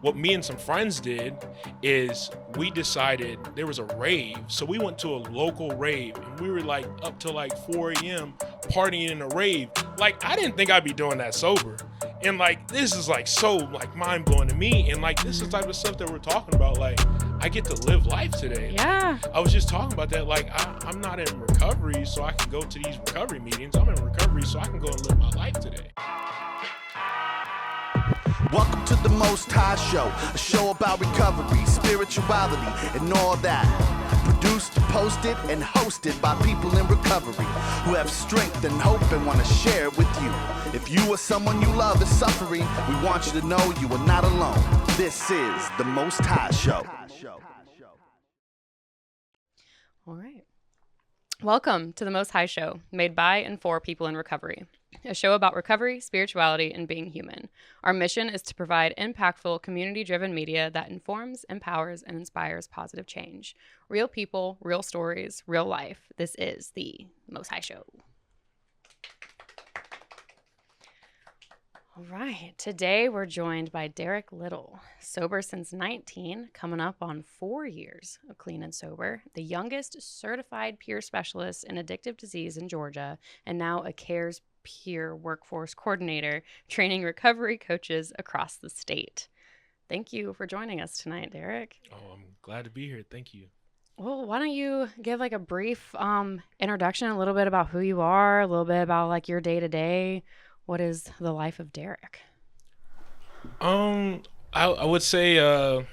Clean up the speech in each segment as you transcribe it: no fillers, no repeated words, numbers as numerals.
what me and some friends did is we decided there was a rave. So we went to a local rave and we were like up till like 4 a.m. partying in a rave. Like, I didn't think I'd be doing that sober. And like, this is like so like mind blowing to me. And like, this is the type of stuff that we're talking about. Like, I get to live life today. Yeah. I was just talking about that. Like, I'm not in recovery, so I can go to these recovery meetings. I'm in recovery, so I can go and live my life today. Welcome to the Most High Show, a show about recovery, spirituality, and all that. Produced, posted, and hosted by people in recovery who have strength and hope and want to share it with you. If you or someone you love is suffering, we want you to know you are not alone. This is the Most High Show. All right. Welcome to the Most High Show, made by and for people in recovery. A show about recovery, spirituality, and being human. Our mission is to provide impactful, community-driven media that informs, empowers, and inspires positive change. Real people, real stories, real life. This is the Most High Show. All right. Today, we're joined by Derek Little, sober since 19, coming up on 4 years of clean and sober, the youngest certified peer specialist in addictive disease in Georgia, and now a CARES peer workforce coordinator, training recovery coaches across the state. Thank you for joining us tonight, Derek. Oh, I'm glad to be here. Thank you. Well, why don't you give like a brief introduction, a little bit about who you are, a little bit about like your day-to-day. What is the life of Derek? I would say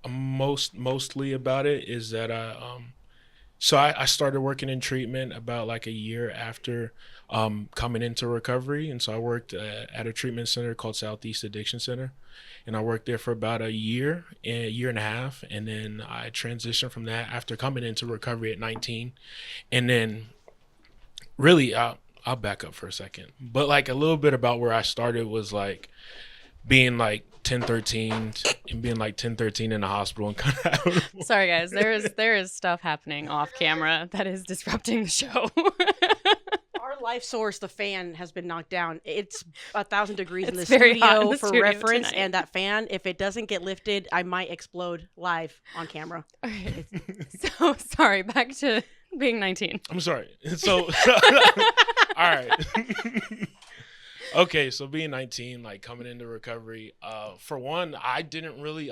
mostly about it is that I started working in treatment about like a year after coming into recovery, and so I worked at a treatment center called Southeast Addiction Center, and I worked there for about a year and a half, and then I transitioned from that after coming into recovery at 19, and then really I'll back up for a second, but like a little bit about where I started was like being like 1013 and being like 1013 in the hospital and kind of Sorry guys, there is stuff happening off camera that is disrupting the show. Our life source, the fan, has been knocked down. It's 1,000 degrees in the very hot in studio the for studio reference, tonight. and that fan, if it doesn't get lifted, I might explode live on camera. Okay. So sorry, back to being 19. I'm sorry. So all right. Okay, so being 19, like coming into recovery, for one, I didn't really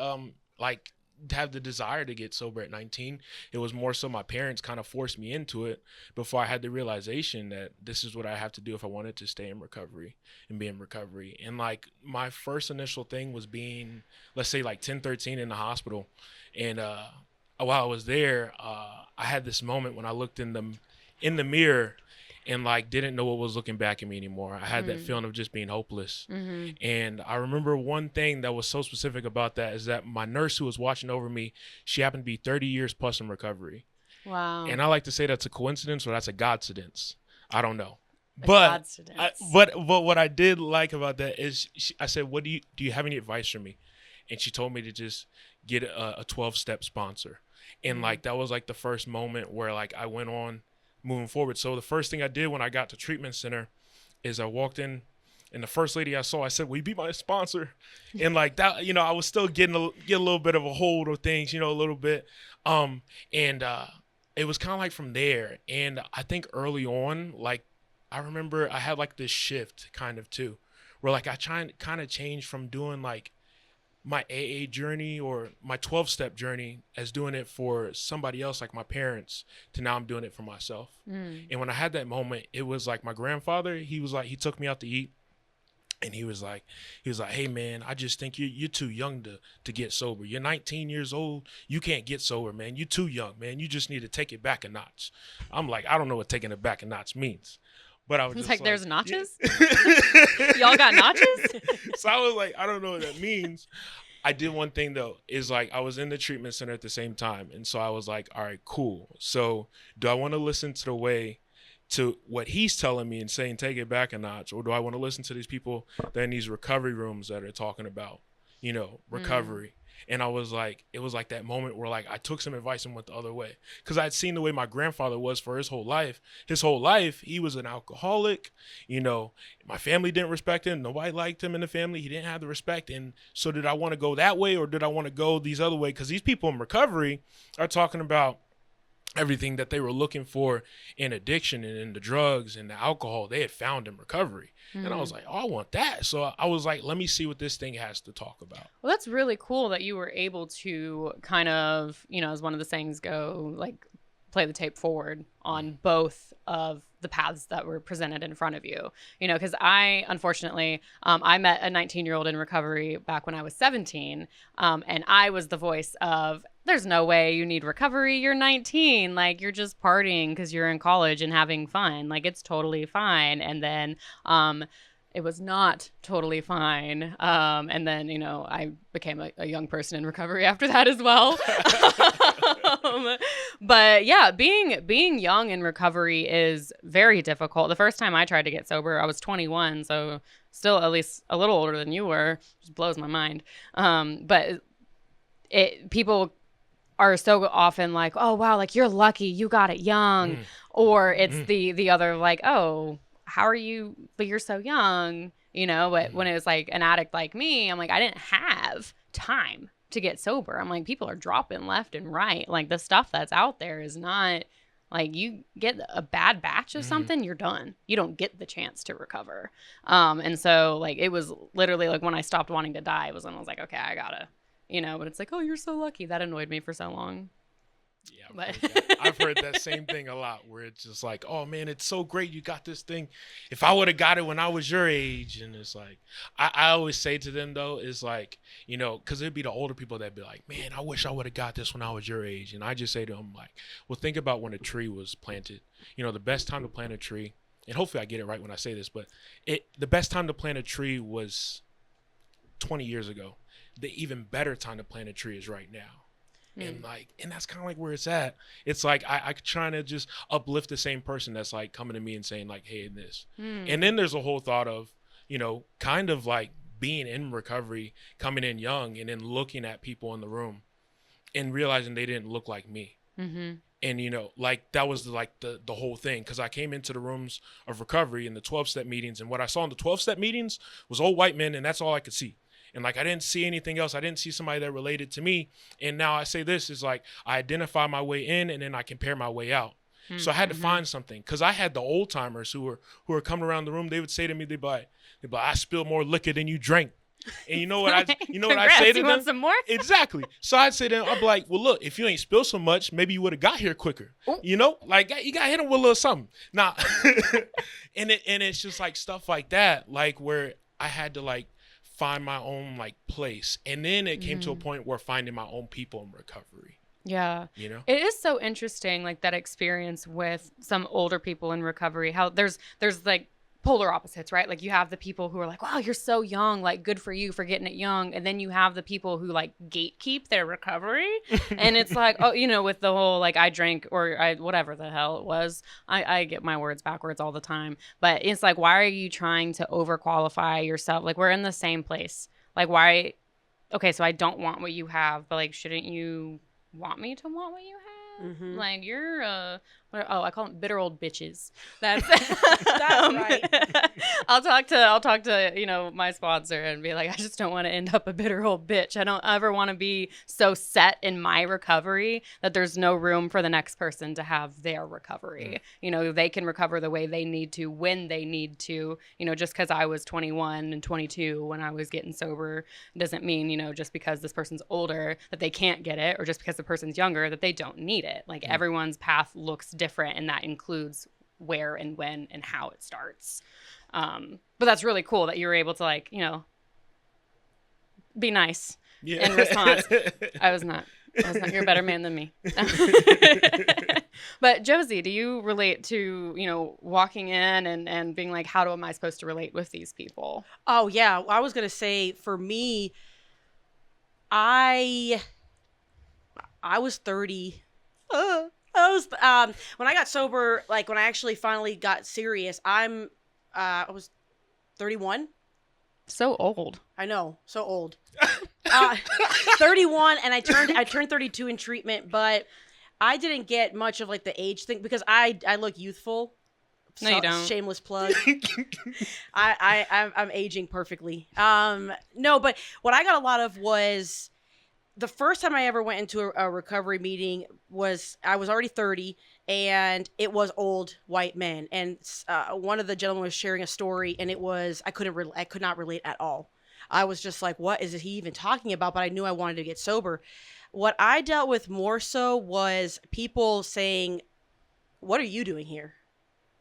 like have the desire to get sober at 19. It was more so my parents kind of forced me into it before I had the realization that this is what I have to do if I wanted to stay in recovery and be in recovery. And like my first initial thing was being, let's say like 1013 in the hospital. And while I was there, I had this moment when I looked in the mirror and like didn't know what was looking back at me anymore. I had that feeling of just being hopeless. Mm-hmm. And I remember one thing that was so specific about that is that my nurse who was watching over me, she happened to be 30 years plus in recovery. Wow. And I like to say that's a coincidence or that's a godcidence. I don't know. But what I did like about that is I said, do you have any advice for me? And she told me to just get a 12-step sponsor. And like that was like the first moment where like I went on moving forward. So the first thing I did when I got to treatment center is I walked in, and the first lady I saw, I said, "Will you be my sponsor?" And like that, you know, I was still getting a little bit of a hold of things, you know, a little bit. And it was kind of like from there. And I think early on, like I remember I had like this shift kind of too, where like I kind of changed from doing like my AA journey or my 12-step journey as doing it for somebody else like my parents to now I'm doing it for myself. And when I had that moment, it was like my grandfather, he took me out to eat, and he was like, "Hey man, I just think you're too young to get sober. You're 19 years old. You can't get sober, man. You're too young, man. You just need to take it back a notch." I'm like, I don't know what taking it back a notch means. But I was just like, there's notches? Yeah. Y'all got notches? So I was like, I don't know what that means. I did one thing though, is like I was in the treatment center at the same time. And so I was like, all right, cool. So do I want to listen to what he's telling me and saying, take it back a notch? Or do I want to listen to these people that are in these recovery rooms that are talking about, recovery. And I was like, it was like that moment where like I took some advice and went the other way, because I'd seen the way my grandfather was for his whole life. His whole life, he was an alcoholic. My family didn't respect him. Nobody liked him in the family. He didn't have the respect. And so did I want to go that way, or did I want to go these other way? Because these people in recovery are talking about everything that they were looking for in addiction and in the drugs and the alcohol they had found in recovery. And I was like, oh, I want that. So I was like, let me see what this thing has to talk about. Well, that's really cool that you were able to kind of, as one of the sayings go, like play the tape forward on both of the paths that were presented in front of you, because I, unfortunately, I met a 19-year-old in recovery back when I was 17. And I was the voice of, there's no way you need recovery. You're 19. Like, you're just partying because you're in college and having fun. Like, it's totally fine. And then it was not totally fine. And then, I became a young person in recovery after that as well. But yeah, being young in recovery is very difficult. The first time I tried to get sober, I was 21. So still at least a little older than you were. Just blows my mind. But people are so often like, oh, wow, like you're lucky you got it young. Or it's the other like, oh, how are you, but you're so young, but when it was like an addict like me, I'm like, I didn't have time to get sober. I'm like, people are dropping left and right. Like, the stuff that's out there is not like, you get a bad batch of something, you're done. You don't get the chance to recover. And so like, it was literally like when I stopped wanting to die, it was when I was like, okay, I gotta, but it's like, oh, you're so lucky. That annoyed me for so long. Yeah, I've heard that same thing a lot, where it's just like, oh man, it's so great you got this thing. If I would have got it when I was your age. And it's like, I always say to them though, is like, because it'd be the older people that'd be like, man, I wish I would have got this when I was your age. And I just say to them like, well, think about when a tree was planted. The best time to plant a tree, and hopefully I get it right when I say this, but the best time to plant a tree was 20 years ago. The even better time to plant a tree is right now. And that's kind of like where it's at. It's like I trying to just uplift the same person that's like coming to me and saying like, hey, this. And then there's a whole thought of, kind of like being in recovery, coming in young, and then looking at people in the room and realizing they didn't look like me. And, like that was like the whole thing. Because I came into the rooms of recovery in the 12-step meetings, and what I saw in the 12-step meetings was old white men, and that's all I could see. And like, I didn't see anything else. I didn't see somebody that related to me. And now I say this is like, I identify my way in, and then I compare my way out. So I had to find something, because I had the old timers who were coming around the room. They would say to me, they'd be like, I spilled more liquor than you drank. And you know what I say to them? Want some more? Exactly. So I'd say to them, I'd be like, well, look, if you ain't spilled so much, maybe you would have got here quicker. Like you got hit them with a little something. Nah. and it's just like stuff like that, like where I had to like find my own like place. And then it came to a point where finding my own people in recovery. Yeah. It is so interesting, like that experience with some older people in recovery, how there's like polar opposites, right? Like you have the people who are like, wow, you're so young, like good for you for getting it young. And then you have the people who like gatekeep their recovery. And it's like, oh, with the whole, like I drank or I, whatever the hell it was. I get my words backwards all the time, but it's like, why are you trying to overqualify yourself? Like we're in the same place. Like why? Okay. So I don't want what you have, but like, shouldn't you want me to want what you have? Like you're I call them bitter old bitches. That's right. I'll talk to my sponsor and be like, I just don't want to end up a bitter old bitch. I don't ever want to be so set in my recovery that there's no room for the next person to have their recovery. They can recover the way they need to when they need to. Just because I was 21 and 22 when I was getting sober doesn't mean, just because this person's older that they can't get it, or just because the person's younger that they don't need it. Like everyone's path looks different, and that includes where and when and how it starts. But that's really cool that you were able to like, be nice in response. I was not. You're a better man than me. But Josie, do you relate to, walking in and being like, how am I supposed to relate with these people? Oh yeah. I was going to say for me, I was 30. When I got sober, like when I actually finally got serious, I was 31. So old. I know, so old. 31, and I turned 32 in treatment, but I didn't get much of like the age thing because I look youthful. No, you don't. Shameless plug. I'm aging perfectly. No, but what I got a lot of was the first time I ever went into a recovery meeting was I was already 30, and it was old white men, and one of the gentlemen was sharing a story, and it was I could not relate at all. I was just like, what is he even talking about? But I knew I wanted to get sober. What I dealt with more so was people saying, what are you doing here?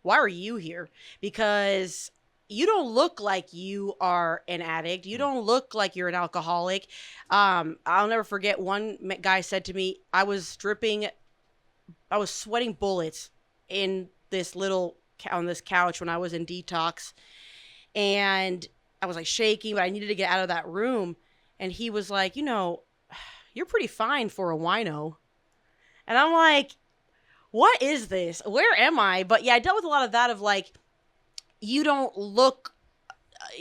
Why are you here? Because you don't look like you are an addict. You don't look like you're an alcoholic. I'll never forget one guy said to me, I was sweating bullets on this couch when I was in detox. And I was like shaking, but I needed to get out of that room. And he was like, you're pretty fine for a wino. And I'm like, what is this? Where am I? But yeah, I dealt with a lot of that of like, you don't look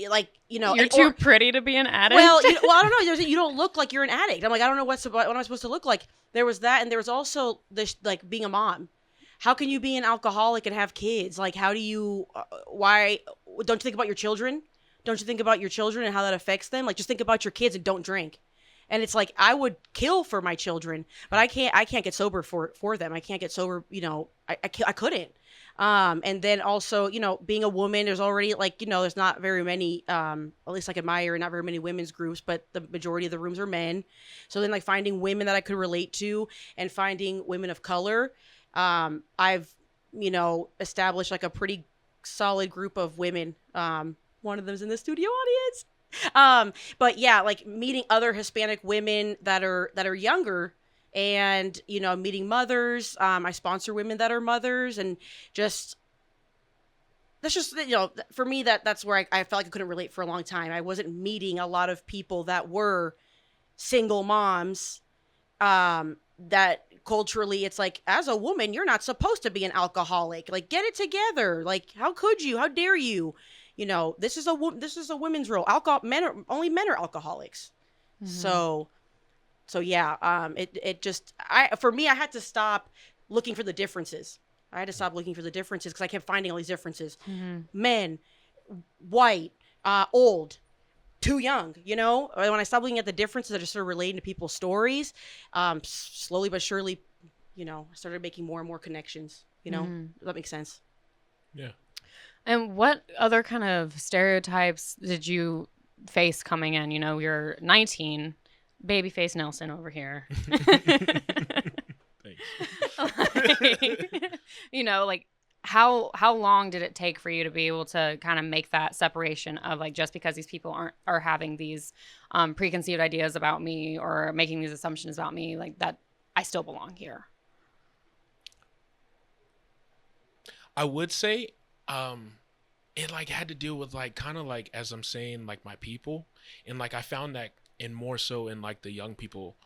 like, You're too pretty to be an addict. Well, I don't know. You don't look like you're an addict. I'm like, I don't know what am I supposed to look like? There was that. And there was also this, like being a mom. How can you be an alcoholic and have kids? Like, how do you, why don't you think about your children? Don't you think about your children and how that affects them? Like, just think about your kids and don't drink. And it's like, I would kill for my children, but I can't get sober for them. I can't get sober. I couldn't. And then also, being a woman, there's already like, there's not very many, at least like in my area, not very many women's groups, but the majority of the rooms are men. So then like finding women that I could relate to and finding women of color. I've, established like a pretty solid group of women. One of them's in the studio audience. But yeah, like meeting other Hispanic women that are younger and, meeting mothers. I sponsor women that are mothers, and that's just, for me, that's where I felt like I couldn't relate for a long time. I wasn't meeting a lot of people that were single moms, that culturally it's like, as a woman, you're not supposed to be an alcoholic. Like, get it together. Like, how could you? How dare you? This is a women's role. Only men are alcoholics. Mm-hmm. So yeah, for me, I had to stop looking for the differences. Because I kept finding all these differences. Mm-hmm. Men, white, old, too young, When I stopped looking at the differences, I just started relating to people's stories. Slowly but surely, I started making more and more connections, Mm-hmm. Does that make sense? Yeah. And what other kind of stereotypes did you face coming in? You're 19, babyface Nelson over here. Like how long did it take for you to be able to kind of make that separation of like, just because these people are having these preconceived ideas about me or making these assumptions about me, like that I still belong here? I would say it like had to deal with like kind of like, as I'm saying, like my people, and like I found that in more so in like the young people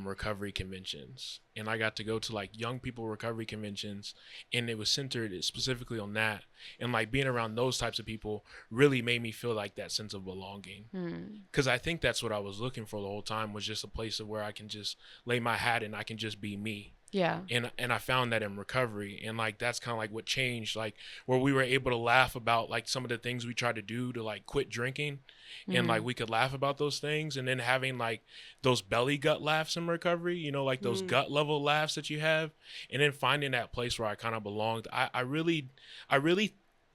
recovery conventions, and I got to go to like young people recovery conventions, and it was centered specifically on that, and like being around those types of people really made me feel like that sense of belonging, because I think that's what I was looking for the whole time, was just a place of where I can just lay my hat and I can just be me. Yeah. And I found that in recovery, and like that's kind of like what changed, like where we were able to laugh about like some of the things we tried to do to like quit drinking, and like we could laugh about those things, and then having like those belly gut laughs in recovery, like those gut level laughs that you have, and then finding that place where I kind of belonged. I really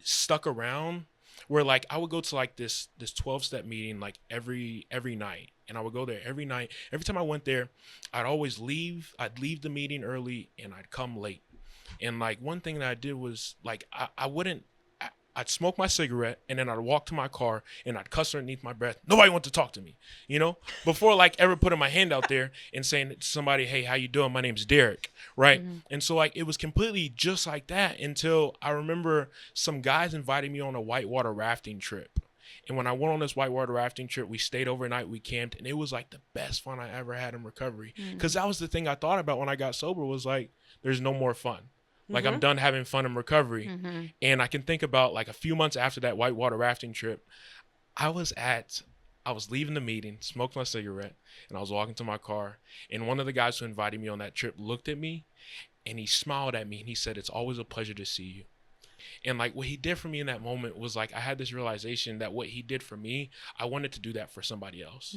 stuck around, where like I would go to like this 12-step meeting like every night. And I would go there every night. Every time I went there, I'd leave the meeting early and I'd come late. And like one thing that I did was like, I'd smoke my cigarette, and then I'd walk to my car and I'd cuss underneath my breath. Nobody wanted to talk to me, before like ever putting my hand out there and saying to somebody, hey, how you doing? My name's Derek. Right. Mm-hmm. And so like, it was completely just like that until I remember some guys invited me on a whitewater rafting trip. And when I went on this whitewater rafting trip, we stayed overnight, we camped, and it was like the best fun I ever had in recovery. Because that was the thing I thought about when I got sober, was like, there's no more fun. Like, I'm done having fun in recovery. And I can think about like a few months after that whitewater rafting trip, I was leaving the meeting, smoked my cigarette, and I was walking to my car. And one of the guys who invited me on that trip looked at me and he smiled at me and he said, "It's always a pleasure to see you." And like what he did for me in that moment was like I had this realization that what he did for me, I wanted to do that for somebody else.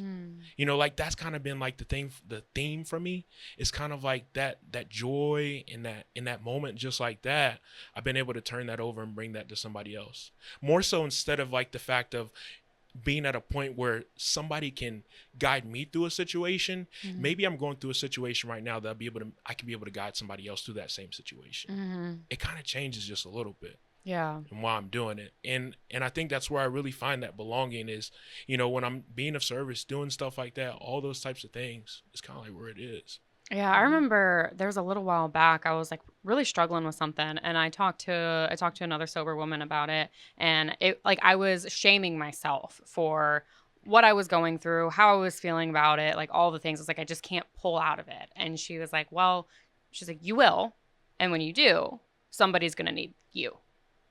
You know, like that's kind of been like the theme for me. It's kind of like that joy in that moment, just like that, I've been able to turn that over and bring that to somebody else. More so instead of like the fact of being at a point where somebody can guide me through a situation. Maybe I'm going through a situation right now that I can be able to guide somebody else through that same situation. It kind of changes just a little bit. Yeah. And why I'm doing it. And I think that's where I really find that belonging is, you know, when I'm being of service, doing stuff like that, all those types of things, it's kind of like where it is. Yeah, I remember there was a little while back I was like really struggling with something, and I talked to another sober woman about it, and it like I was shaming myself for what I was going through, how I was feeling about it, like all the things. I was like, I just can't pull out of it. And she was like, well, she's like, you will, and when you do, somebody's gonna need you.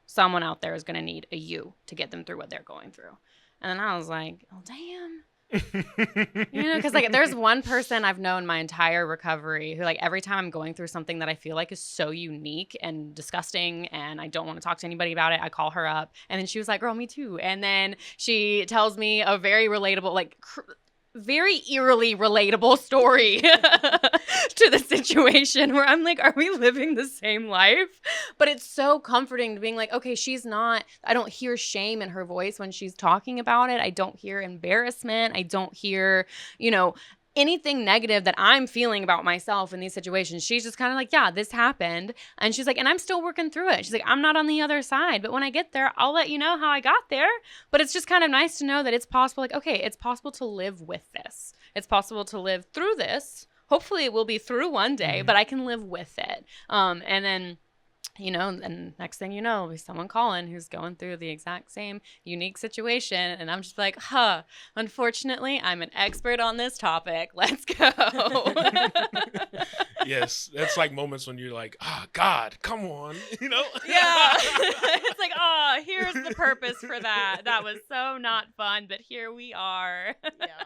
Someone out there is gonna need a you to get them through what they're going through. And then I was like, oh damn. You know, because like there's one person I've known my entire recovery who like every time I'm going through something that I feel like is so unique and disgusting and I don't want to talk to anybody about it, I call her up and then she was like, girl, me too. And then she tells me a very relatable, like very eerily relatable story to the situation where I'm like, are we living the same life? But it's so comforting to being like, okay, I don't hear shame in her voice when she's talking about it. I don't hear embarrassment. I don't hear, you know, anything negative that I'm feeling about myself in these situations. She's just kind of like, yeah, this happened. And she's like, and I'm still working through it. She's like, I'm not on the other side, but when I get there, I'll let you know how I got there. But it's just kind of nice to know that it's possible. Like, okay, it's possible to live with this. It's possible to live through this. Hopefully it will be through one day, but I can live with it. And then, you know, and next thing you know, there'll be someone calling who's going through the exact same unique situation. And I'm just like, unfortunately, I'm an expert on this topic. Let's go. Yes, that's like moments when you're like, God, come on, you know? Yeah. It's like, here's the purpose for that. That was so not fun, but here we are. Yeah.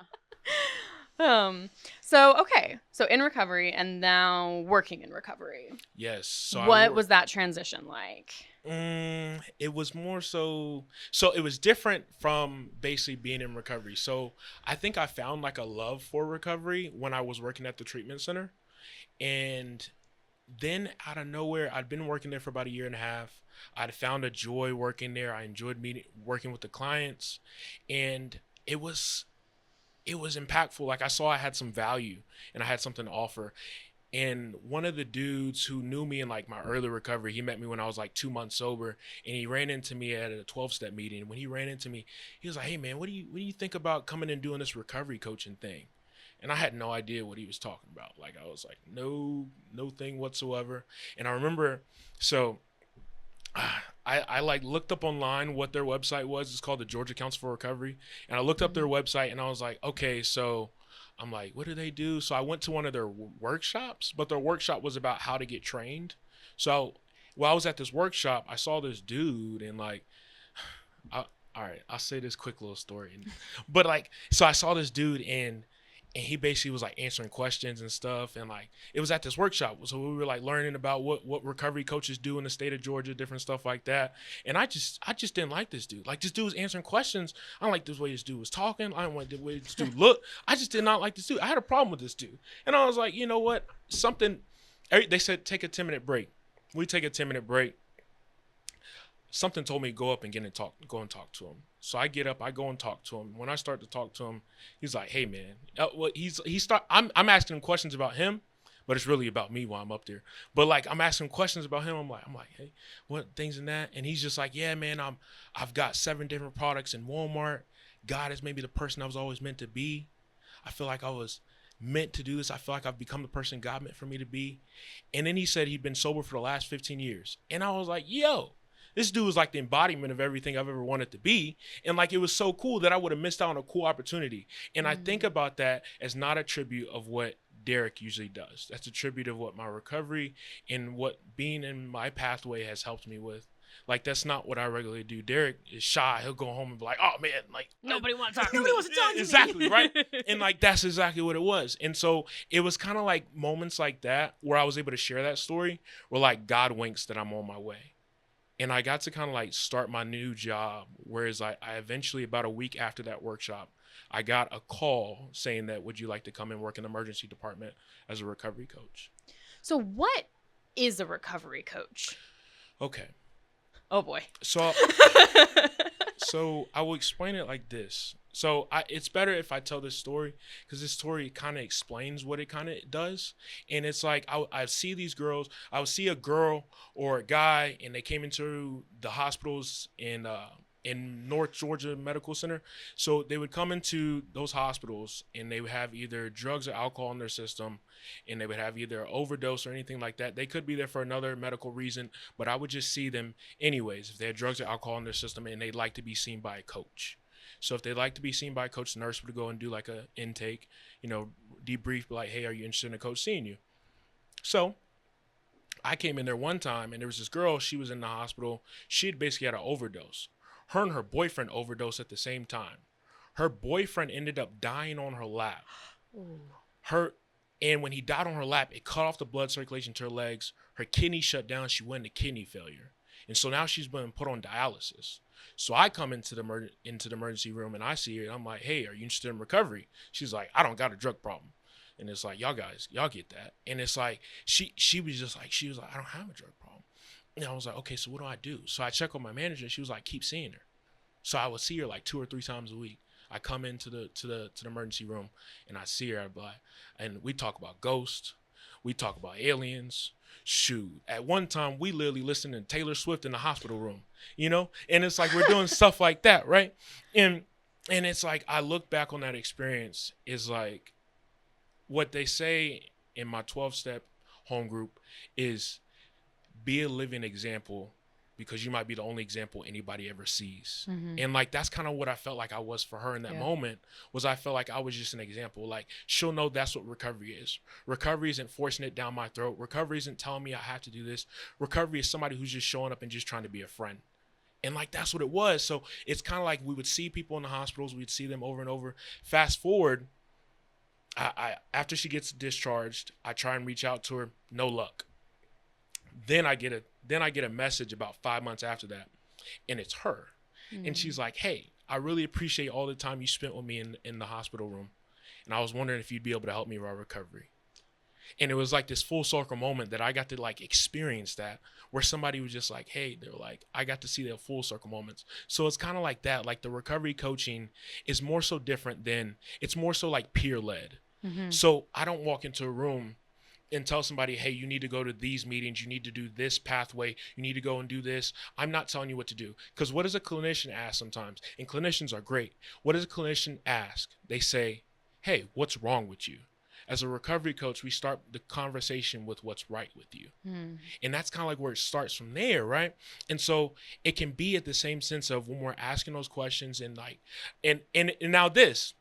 So in recovery and now working in recovery. Yes. So what was that transition like? It was more so it was different from basically being in recovery. So I think I found like a love for recovery when I was working at the treatment center. And then out of nowhere, I'd been working there for about 1.5 years. I'd found a joy working there. I enjoyed working with the clients, and it was impactful. Like I saw I had some value and I had something to offer. And one of the dudes who knew me in like my early recovery, he met me when I was like 2 months sober, and he ran into me at a 12-step meeting. And when he ran into me, he was like, "Hey man, what do you think about coming and doing this recovery coaching thing?" And I had no idea what he was talking about. Like I was like, no thing whatsoever. And I remember, so I like looked up online what their website was. It's called the Georgia Council for Recovery. And I looked up their website and I was like, okay, so I'm like, what do they do? So I went to one of their workshops, but their workshop was about how to get trained. So while I was at this workshop, I saw this dude and like, all right, I'll say this quick little story. But like, so I saw this dude and he basically was like answering questions and stuff. And like, it was at this workshop. So we were like learning about what recovery coaches do in the state of Georgia, different stuff like that. And I just didn't like this dude. Like this dude was answering questions. I don't like the way this dude was talking. I don't like the way this dude looked. I just did not like this dude. I had a problem with this dude. And I was like, you know what? They said, take a 10-minute break. We take a 10-minute break. Something told me to go up and go and talk to him. So I get up, I go and talk to him. When I start to talk to him, he's like, "Hey man," I'm asking him questions about him, but it's really about me while I'm up there. But like I'm asking him questions about him. I'm like, "Hey, what things and that?" And he's just like, "Yeah, man, I've got 7 different products in Walmart. God is maybe the person I was always meant to be. I feel like I was meant to do this. I feel like I've become the person God meant for me to be." And then he said he'd been sober for the last 15 years. And I was like, yo, this dude was like the embodiment of everything I've ever wanted to be. And like, it was so cool that I would have missed out on a cool opportunity. And I think about that as not a tribute of what Derek usually does. That's a tribute of what my recovery and what being in my pathway has helped me with. Like, that's not what I regularly do. Derek is shy. He'll go home and be like, oh, man, like. Nobody wants to talk to me. Exactly, right? And, like, that's exactly what it was. And so it was kind of like moments like that where I was able to share that story where, like, God winks that I'm on my way. And I got to kind of, like, start my new job, whereas I eventually, about a week after that workshop, I got a call saying that, would you like to come and work in the emergency department as a recovery coach? So what is a recovery coach? Okay. Oh, boy. So I will explain it like this. So it's better if I tell this story because this story kind of explains what it kind of does. And it's like I see these girls. I would see a girl or a guy, and they came into the hospitals in North Georgia Medical Center. So they would come into those hospitals, and they would have either drugs or alcohol in their system, and they would have either overdose or anything like that. They could be there for another medical reason, but I would just see them anyways if they had drugs or alcohol in their system and they'd like to be seen by a coach. So if they'd like to be seen by a coach, the nurse would go and do like a intake, debrief, like, hey, are you interested in a coach seeing you? So I came in there one time, and there was this girl. She was in the hospital. She had basically had an overdose. Her and her boyfriend overdosed at the same time. Her boyfriend ended up dying on her lap. And when he died on her lap, it cut off the blood circulation to her legs. Her kidney shut down. She went into kidney failure. And so now she's been put on dialysis. So I come into the emergency room, and I see her, and I'm like, hey, are you interested in recovery? She's like, I don't got a drug problem. And it's like, y'all get that. And it's like, she was like, I don't have a drug problem. And I was like, okay, so what do I do? So I check on my manager, and she was like, keep seeing her. So I would see her like 2 or 3 times a week. I come into the emergency room, and I see her, and we talk about ghosts, we talk about aliens. Shoot, at one time we literally listened to Taylor Swift in the hospital room, and it's like we're doing stuff like that, right? And it's like I look back on that experience is like what they say in my 12-step home group is be a living example, because you might be the only example anybody ever sees. Mm-hmm. And like, that's kind of what I felt like I was for her in that moment, was I felt like I was just an example. Like, she'll know that's what recovery is. Recovery isn't forcing it down my throat. Recovery isn't telling me I have to do this. Recovery is somebody who's just showing up and just trying to be a friend. And like, that's what it was. So it's kind of like we would see people in the hospitals. We'd see them over and over. Fast forward, I after she gets discharged, I try and reach out to her. No luck. Then I get a message about 5 months after that, and it's her. Mm-hmm. And she's like, hey, I really appreciate all the time you spent with me in the hospital room. And I was wondering if you'd be able to help me with our recovery. And it was like this full circle moment that I got to like experience that, where somebody was just like, hey, they're like, I got to see their full circle moments. So it's kind of like that. Like, the recovery coaching is more so different than, it's more so like peer led. Mm-hmm. So I don't walk into a room and tell somebody, hey, you need to go to these meetings, you need to do this pathway, you need to go and do this. I'm not telling you what to do. Because what does a clinician ask sometimes? And clinicians are great. What does a clinician ask? They say, hey, what's wrong with you? As a recovery coach, we start the conversation with what's right with you. Mm. And that's kind of like where it starts from there, right? And so it can be at the same sense of when we're asking those questions and like, and now this,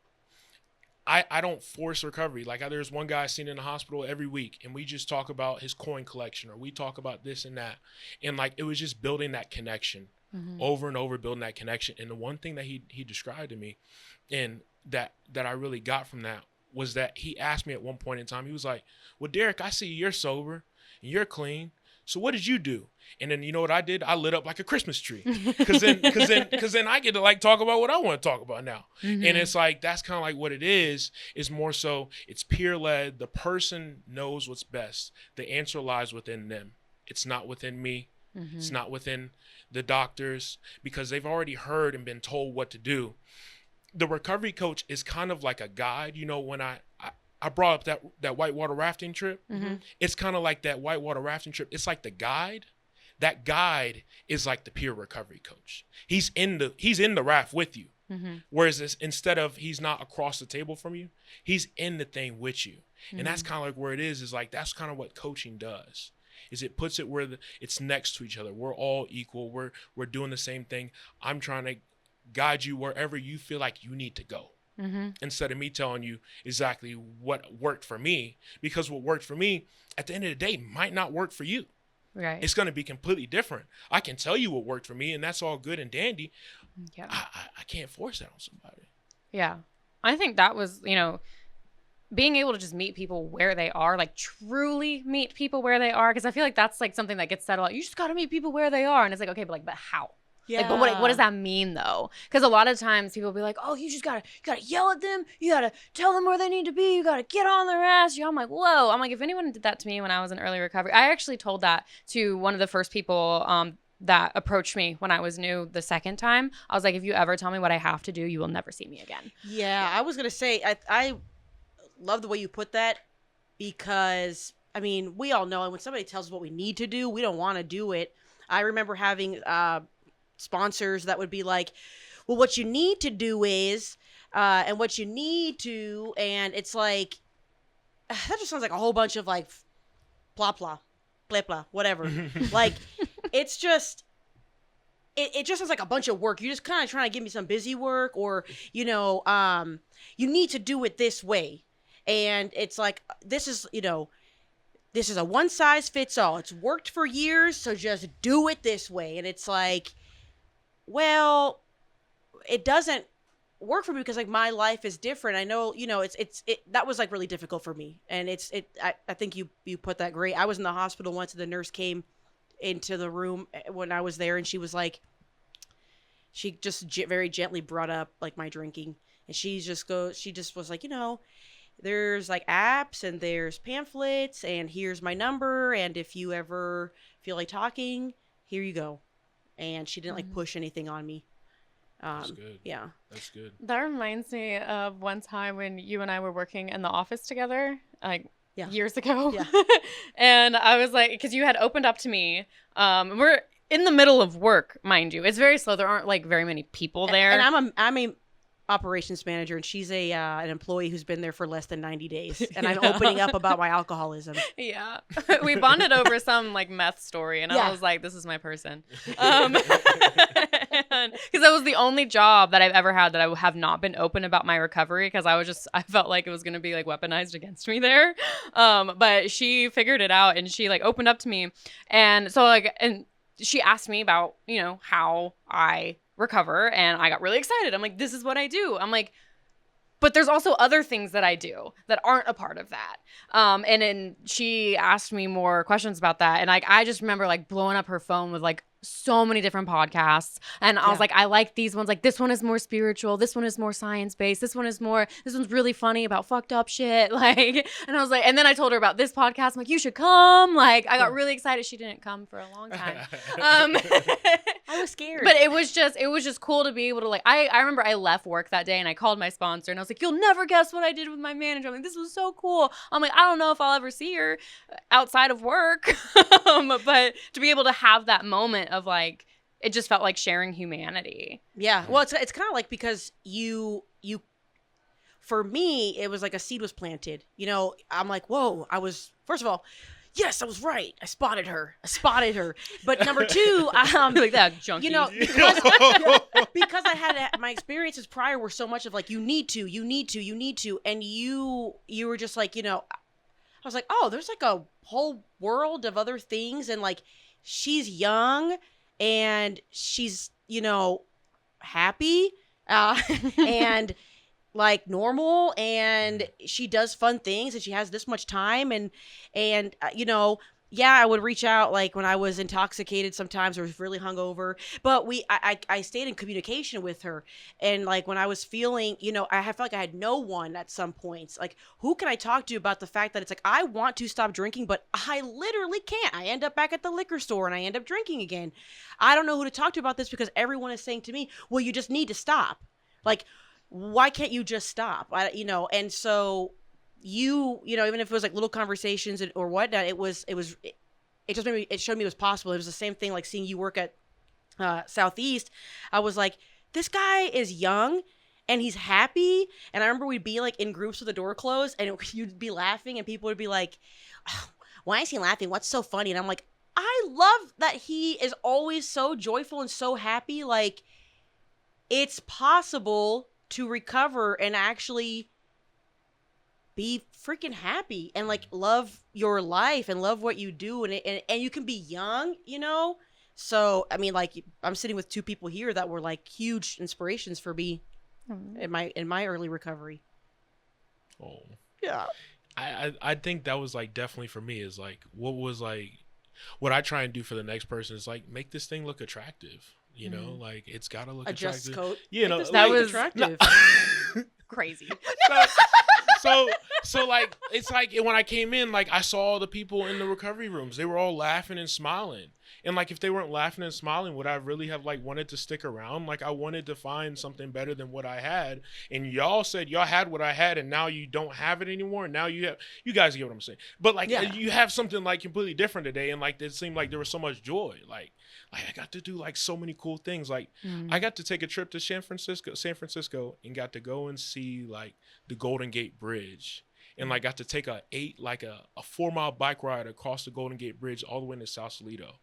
I don't force recovery. Like, there's one guy I seen in the hospital every week, and we just talk about his coin collection, or we talk about this and that. And like, it was just building that connection over and over, building that connection. And the one thing that he described to me, and that I really got from that, was that he asked me at one point in time, he was like, well, Derek, I see you're sober and you're clean. So what did you do? And then, you know what I did? I lit up like a Christmas tree. Cause then I get to like talk about what I want to talk about now. Mm-hmm. And it's like, that's kind of like what it is more so it's peer led. The person knows what's best. The answer lies within them. It's not within me. Mm-hmm. It's not within the doctors, because they've already heard and been told what to do. The recovery coach is kind of like a guide. When I brought up that whitewater rafting trip. Mm-hmm. It's kind of like that whitewater rafting trip. It's like the guide. That guide is like the peer recovery coach. He's in the raft with you. Mm-hmm. Whereas instead of he's not across the table from you, he's in the thing with you. Mm-hmm. And that's kind of like where it is like that's kind of what coaching does. Is it puts it where it's next to each other. We're all equal. We're doing the same thing. I'm trying to guide you wherever you feel like you need to go. Mm-hmm. Instead of me telling you exactly what worked for me, because what worked for me at the end of the day might not work for you. Right. It's going to be completely different. I can tell you what worked for me, and that's all good and dandy. Yeah. I can't force that on somebody. Yeah. I think that was, being able to just meet people where they are, like truly meet people where they are. Because I feel like that's like something that gets said a lot. You just got to meet people where they are. And it's like, okay, but how? Yeah. Like, but what does that mean though? Because a lot of times people will be like, oh, you gotta yell at them. You gotta tell them where they need to be. You gotta get on their ass. I'm like, whoa. I'm like, if anyone did that to me when I was in early recovery, I actually told that to one of the first people that approached me when I was new the second time. I was like, if you ever tell me what I have to do, you will never see me again. Yeah, I was gonna say I love the way you put that, because I mean, we all know when somebody tells us what we need to do, we don't want to do it. I remember having sponsors that would be like, well, what you need to do is and what you need to, and it's like that just sounds like a whole bunch of like blah blah blah blah whatever. Like it's just it just sounds like a bunch of work. You're just kind of trying to give me some busy work, or you need to do it this way. And it's like, this is a one size fits all. It's worked for years, so just do it this way. And it's like, well, it doesn't work for me because like my life is different. I know, that was like really difficult for me. And I think you put that great. I was in the hospital once and the nurse came into the room when I was there, and she was like, she just very gently brought up like my drinking, and she just was like, there's like apps and there's pamphlets, and here's my number, and if you ever feel like talking, here you go. And she didn't like push anything on me. That's good. Yeah. That's good. That reminds me of one time when you and I were working in the office together, like years ago. Yeah. And I was like, because you had opened up to me. We're in the middle of work, mind you. It's very slow. There aren't like very many people there. And I'm a operations manager, and she's an employee who's been there for less than 90 days, and I'm opening up about my alcoholism. Yeah. We bonded over some like meth story, and I was like, this is my person. Because that was the only job that I've ever had that I have not been open about my recovery, because I felt like it was going to be like weaponized against me there. But she figured it out, and she like opened up to me, and so like, and she asked me about, how I recover, and I got really excited. I'm like, this is what I do. I'm like, but there's also other things that I do that aren't a part of that. And then she asked me more questions about that, and like I just remember like blowing up her phone with like so many different podcasts, and I was like, I like these ones, like this one is more spiritual, this one is more science-based, this one's really funny about fucked up shit, like, and I was like, and then I told her about this podcast. I'm like, you should come. Like I got really excited. She didn't come for a long time. I was scared, but it was just cool to be able to like, I remember I left work that day and I called my sponsor and I was like, you'll never guess what I did with my manager. I'm like, this was so cool. I'm like, I don't know if I'll ever see her outside of work. But to be able to have that moment of like, it just felt like sharing humanity. Yeah. Well, it's kind of like, because you for me, it was like a seed was planted. I'm like, whoa, first of all, yes, I was right. I spotted her. But number two, like that junkie. Because I had my experiences prior were so much of like, you need to, and you were just like, I was like, oh, there's like a whole world of other things, and like, she's young and she's, happy, and like normal, and she does fun things, and she has this much time, and I would reach out like when I was intoxicated sometimes, or was really hungover, but I stayed in communication with her. And like when I was feeling, I felt like I had no one at some points, like who can I talk to about the fact that it's like, I want to stop drinking, but I literally can't. I end up back at the liquor store and I end up drinking again. I don't know who to talk to about this, because everyone is saying to me, well, you just need to stop. Like, why can't you just stop? And so even if it was like little conversations or whatnot, it showed me it was possible. It was the same thing like seeing you work at Southeast. I was like, this guy is young and he's happy. And I remember we'd be like in groups with the door closed, and you'd be laughing, and people would be like, oh, why is he laughing? What's so funny? And I'm like, I love that he is always so joyful and so happy. Like, it's possible to recover and actually be freaking happy and like love your life and love what you do, and you can be young, you know. So I mean, like, I'm sitting with two people here that were like huge inspirations for me in my early recovery. Oh Yeah. I think that was like definitely for me is like what I try and do for the next person is like make this thing look attractive. You know, like it's gotta look Adjust attractive. coat. You know, that was attractive. crazy. So like it's like when I came in, like I saw all the people in the recovery rooms. They were all laughing and smiling. And like if they weren't laughing and smiling, would I really have like wanted to stick around? Like I wanted to find something better than what I had. And y'all said y'all had what I had, and now you don't have it anymore. Now you guys get what I'm saying. But like you have something like completely different today, and like it seemed like there was so much joy. Like I got to do like so many cool things. Like I got to take a trip to San Francisco, and got to go and see like the Golden Gate Bridge. And like got to take a 4-mile bike ride across the Golden Gate Bridge all the way into Sausalito.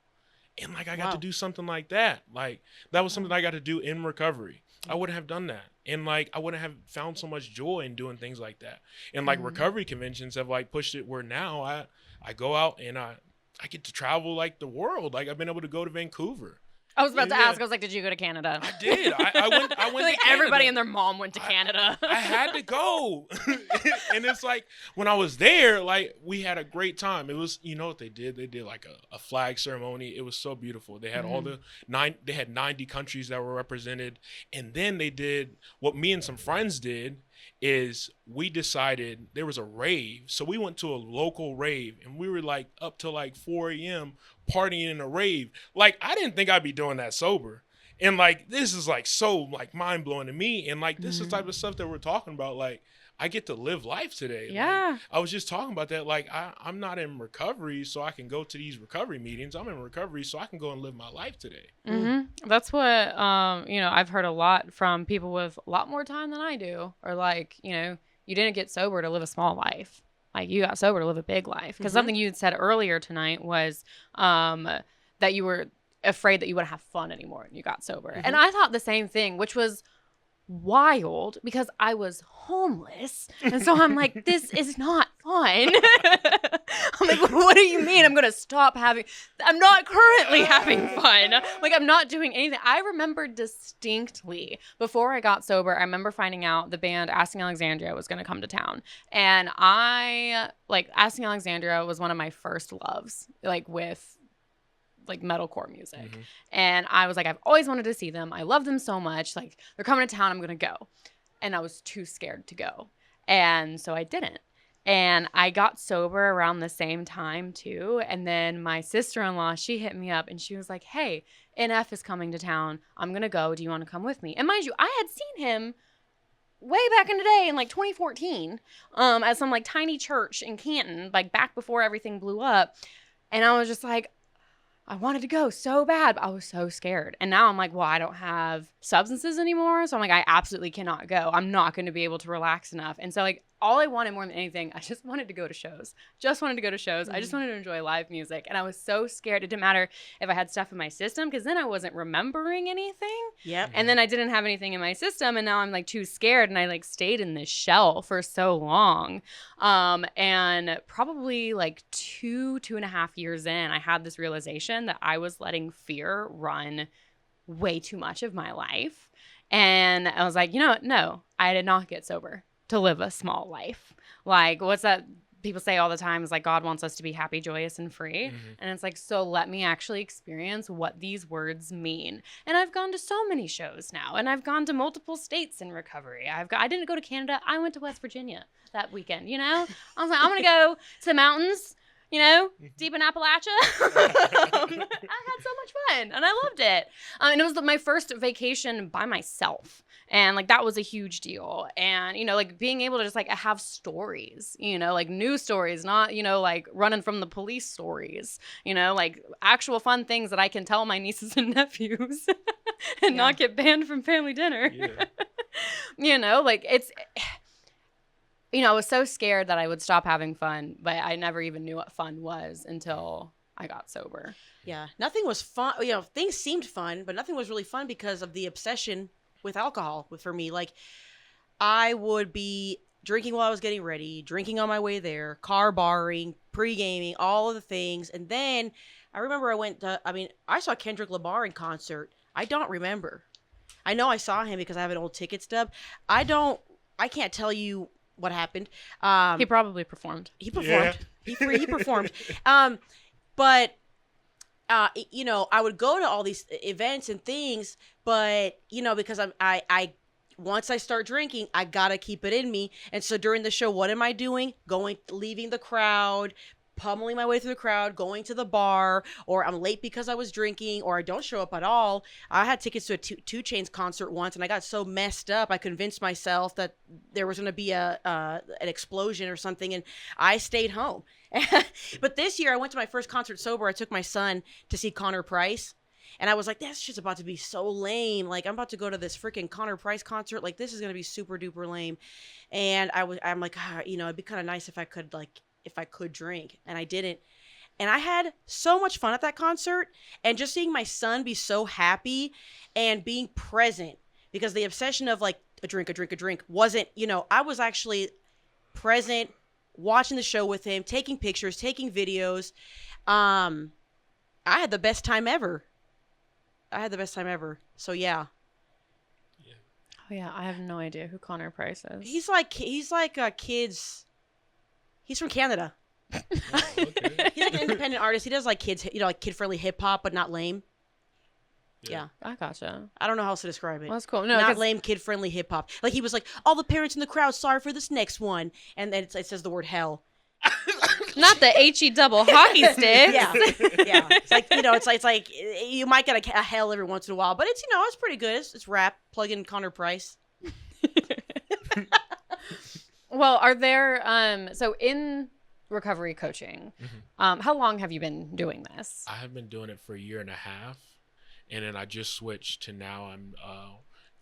And like I got to do something like that. Like that was something I got to do in recovery. I wouldn't have done that. And like I wouldn't have found so much joy in doing things like that. And like recovery conventions have like pushed it where now I go out and I get to travel like the world. Like I've been able to go to Vancouver. I was about to ask. I was like, "Did you go to Canada?" I did. I went. Like to everybody Canada. and their mom went to Canada. I had to go, and it's like when I was there, like we had a great time. It was, you know what they did? They did like a flag ceremony. It was so beautiful. They had all the 90 countries that were represented, and then they did what me and some friends did. Is we decided there was a rave, so we went to a local rave, and we were like up till like 4 a.m. partying in a rave. Like I didn't think I'd be doing that sober, and like this is like so like mind blowing to me, and like this is the type of stuff that we're talking about. Like I get to live life today. Yeah. Like, I was just talking about that. Like I'm not in recovery, so I can go to these recovery meetings. I'm in recovery, so I can go and live my life today. That's what you know, I've heard a lot from people with a lot more time than I do, or like, you know, you didn't get sober to live a small life. Like you got sober to live a big life. Because something you had said earlier tonight was that you were afraid that you wouldn't have fun anymore and you got sober. And I thought the same thing, which was wild because I was homeless. And so I'm like, this is not fun. I'm like, what do you mean I'm going to stop having, I'm not currently having fun. Like I'm not doing anything. I remember distinctly before I got sober, I remember finding out the band Asking Alexandria was going to come to town. And Asking Alexandria was one of my first loves, like with like metalcore music. And I was like, I've always wanted to see them. I love them so much. Like they're coming to town. I'm going to go. And I was too scared to go. And so I didn't. And I got sober around the same time too. And then my sister-in-law, she hit me up and she was like, hey, NF is coming to town. I'm going to go. Do you want to come with me? And mind you, I had seen him way back in the day in like 2014 at some like tiny church in Canton, like back before everything blew up. And I was just like, I wanted to go so bad, but I was so scared. And now I'm like, well, I don't have substances anymore. So I'm like, I absolutely cannot go. I'm not going to be able to relax enough. And so like all I wanted more than anything, I just wanted to go to shows. I just wanted to enjoy live music. And I was so scared. It didn't matter if I had stuff in my system because then I wasn't remembering anything. Yep. And then I didn't have anything in my system. And now I'm like too scared. And I like stayed in this shell for so long. And probably like 2.5 years in, I had this realization that I was letting fear run way too much of my life. And I was like, you know what? No, I did not get sober to live a small life. Like, what's that people say all the time is like, God wants us to be happy, joyous, and free. And it's like, so let me actually experience what these words mean. And I've gone to so many shows now, and I've gone to multiple states in recovery. I didn't go to Canada. I went to West Virginia that weekend, you know? I was like, I'm going to go to the mountains, you know, deep in Appalachia. I had so much fun, and I loved it. And it was my first vacation by myself. And, like, that was a huge deal. And, you know, like, being able to just, like, have stories, you know, like, news stories, not, you know, like, running from the police stories, you know, like, actual fun things that I can tell my nieces and nephews and not get banned from family dinner. Yeah. You know, like, it's, you know, I was so scared that I would stop having fun, but I never even knew what fun was until I got sober. Yeah. Nothing was fun. You know, things seemed fun, but nothing was really fun because of the obsession with alcohol for me. Like I would be drinking while I was getting ready, drinking on my way there, car barring, pre-gaming, all of the things. And then I remember I saw Kendrick Lamar in concert. I don't remember. I know I saw him because I have an old ticket stub. I can't tell you what happened. He probably performed. He performed. Yeah. He performed. But I would go to all these events and things, but because I once I start drinking, I gotta keep it in me. And so during the show, what am I doing? Leaving the crowd, pummeling my way through the crowd, going to the bar, or I'm late because I was drinking, or I don't show up at all. I had tickets to a 2 Chainz concert once, and I got so messed up, I convinced myself that there was going to be an explosion or something, and I stayed home. But this year, I went to my first concert sober. I took my son to see Connor Price. And I was like, that's just about to be so lame. Like, I'm about to go to this freaking Connor Price concert. Like, this is going to be super duper lame. And I'm like, it'd be kind of nice if I could drink. And I didn't. And I had so much fun at that concert. And just seeing my son be so happy and being present, because the obsession of like a drink wasn't, I was actually present, watching the show with him, taking pictures, taking videos. I had the best time ever. So yeah. Oh yeah, I have no idea who Connor Price is. He's like kids. He's from Canada. Oh, okay. He's like an independent artist. He does like kids, like kid-friendly hip hop, but not lame. Yeah. I gotcha. I don't know how else to describe it. Well, that's cool. No, not lame, kid-friendly hip hop. Like he was like, all the parents in the crowd, sorry for this next one, and then it says the word hell. Not the HE double hockey stick. Yeah. It's like, it's like you might get a hell every once in a while, but it's, it's pretty good. It's rap. Plug in Connor Price. Well, are there, so in recovery coaching, how long have you been doing this? I have been doing it for 1.5 years, and then I just switched to now I'm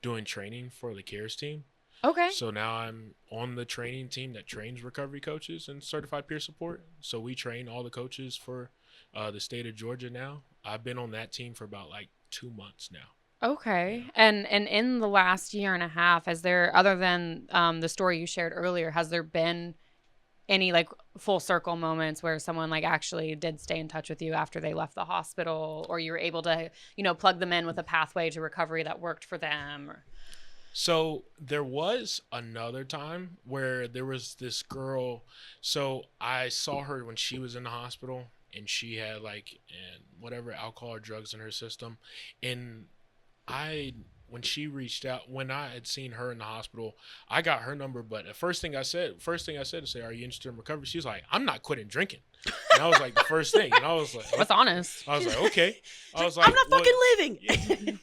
doing training for the CARES team. Okay. So now I'm on the training team that trains recovery coaches and certified peer support. So we train all the coaches for the state of Georgia now. I've been on that team for about like 2 months now. Okay. And in the last 1.5 years, has there, other than the story you shared earlier, has there been any like full circle moments where someone like actually did stay in touch with you after they left the hospital, or you were able to, plug them in with a pathway to recovery that worked for them? Or... So there was another time where there was this girl. So I saw her when she was in the hospital, and she had like whatever alcohol or drugs in her system. And when she reached out, when I had seen her in the hospital, I got her number. But the first thing I said to say, are you interested in recovery? She was like, I'm not quitting drinking. And I was like, the first thing. And I was like, that's honest. I was like, okay. I was like, I'm not fucking living.